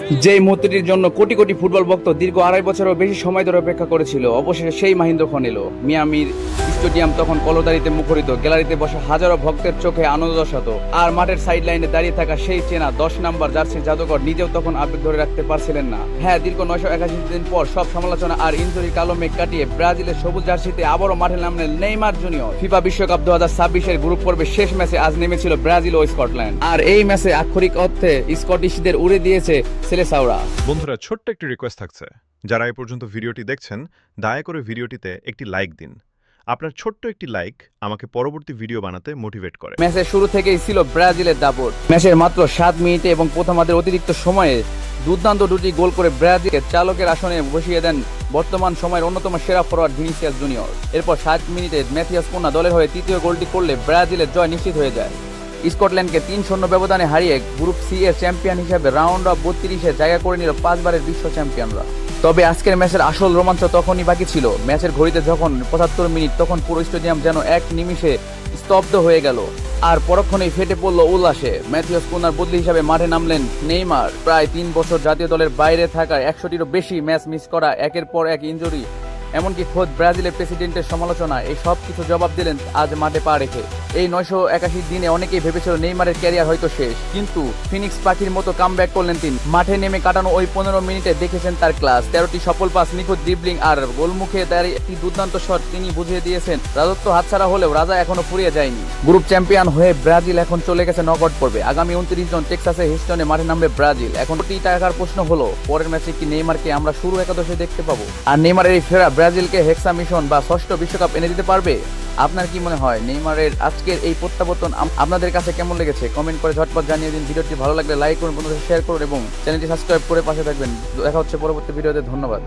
যেই মুহূর্তটির জন্য কোটি কোটি ফুটবল ভক্ত দীর্ঘ 2.5 বছরেরও বেশি সময় ধরে অপেক্ষা করেছিল, অবশেষে সেই মাহেন্দ্রক্ষণ এলো। মিয়ামির স্টেডিয়াম তখন কলতারিতে মুখরিত, গ্যালারিতে বসা হাজারো ভক্তের চোখে আনন্দ দশাত। আর মাঠের সাইড লাইনে দাঁড়িয়ে থাকা সেই চেনা 10 নাম্বার জার্সির জাদুকর নিজেও তখন আবেগ ধরে রাখতে পারছিলেন না। হ্যাঁ, দীর্ঘ 981 দিন পর সব সমালোচনা আর ইনজুরির কালো মেঘ কাটিয়ে ব্রাজিলের সবুজ জার্সিতে আবারও মাঠে নামলেন নেইমার জুনিয়র। ফিফা বিশ্বকাপ 2026-এর গ্রুপ পর্বের শেষ ম্যাচে আজ নেমেছিল ব্রাজিল ও স্কটল্যান্ড। আর এই ম্যাচে আক্ষরিক অর্থে স্কটিশদের উড়ে দিয়েছে সেলেসাওরা। বন্ধুরা, ছোট্ট একটি রিকোয়েস্ট থাকছে, যারা এ পর্যন্ত ভিডিওটি দেখছেন দয়া করে ভিডিওটিতে একটি লাইক দিন। আপনার ছোট্ট একটি লাইক আমাকে পরবর্তী ভিডিও বানাতে মোটিভেট করে। ম্যাচের শুরু থেকেই ছিল ব্রাজিলের দাপট। ম্যাচের মাত্র 7 মিনিটে এবং প্রথমার্ধের অতিরিক্ত সময়ে দুর্দান্ত দুটি গোল করে ব্রাজিলের চালকের আসনে বসিয়ে দেন বর্তমান সময়ের অন্যতম সেরা ফরোয়ার্ড ভিনিসিয়াস জুনিয়র। এরপর 7 মিনিটে ম্যাথিয়াস কুন্না দলের হয়ে তৃতীয় গোলটি করলে ব্রাজিলের জয় নিশ্চিত হয়ে যায়। স্কটল্যান্ডকে 3-0 ব্যবধানে হারিয়ে গ্রুপ সি এর চ্যাম্পিয়ন হিসেবে রাউন্ড অফ 32-এ জায়গা করে নিল 5 বারের বিশ্ব চ্যাম্পিয়নরা। তবে আজকের ম্যাচের আসল রোমাঞ্চ তখনই বাকি ছিল। ম্যাচের ঘড়িতে যখন 75 মিনিট, তখন পুরো স্টেডিয়াম যেন এক নিমিষে স্তব্ধ হয়ে গেল। আর পরক্ষণেই ফেটে পড়ল উল্লাসে। ম্যাথিয়াস কুন্নার বদলি হিসাবে মাঠে নামলেন নেইমার। প্রায় 3 বছর জাতীয় দলের বাইরে থাকা, 100টিরও বেশি ম্যাচ মিস করা, একের পর এক ইনজুরি, এমনকি খোদ ব্রাজিলের প্রেসিডেন্টের সমালোচনা, এই সব কিছু জবাব দিলেন আজ মাঠে পা রেখে। এই 981 দিনে অনেকেই ভেবেছিল নেইমারের ক্যারিয়ার হয়তো শেষ, কিন্তু ফিনিক্স পাখির মতো কামব্যাক করলেন তিনি। মাঠে নেমে কাটানো ওই 15 মিনিটে দেখেছেন তার ক্লাস। 13টি সফল পাস, নিখুঁত ড্রিবলিং আর গোলমুখে দাঁড়িয়ে একটি দুর্দান্ত শট তিনি বুঝিয়ে দিয়েছেন রাজত্ব হাতছাড়া হলেও রাজা এখনো ফুরিয়ে যায়নি। গ্রুপ চ্যাম্পিয়ন হয়ে ব্রাজিল এখন চলে গেছে নকআউট পর্বে। আগামী 29 জন টেক্সাসে হিউস্টনে মাঠে নামবে ব্রাজিল। এখন কোটি টাকার প্রশ্ন হলো, পরের ম্যাচে কি নেইমারকে আমরা শুরু একাদশে দেখতে পাবো? আর নেইমারের এই ফেরা ব্রাজিলকে হেক্সা মিশন বা 6ষ্ঠ বিশ্বকাপ এনে দিতে পারবে? আপনার কি মনে হয় নেইমারের আজকের এই প্রত্যাবর্তন আপনাদের কাছে কেমন লেগেছে? কমেন্ট করে ঝটপট জানিয়ে দিন। ভিডিওটি ভালো লাগলে লাইক করুন, বন্ধুদের শেয়ার করুন এবং চ্যানেলটি সাবস্ক্রাইব করে পাশে থাকবেন। দেখা হচ্ছে পরবর্তী ভিডিওতে। ধন্যবাদ।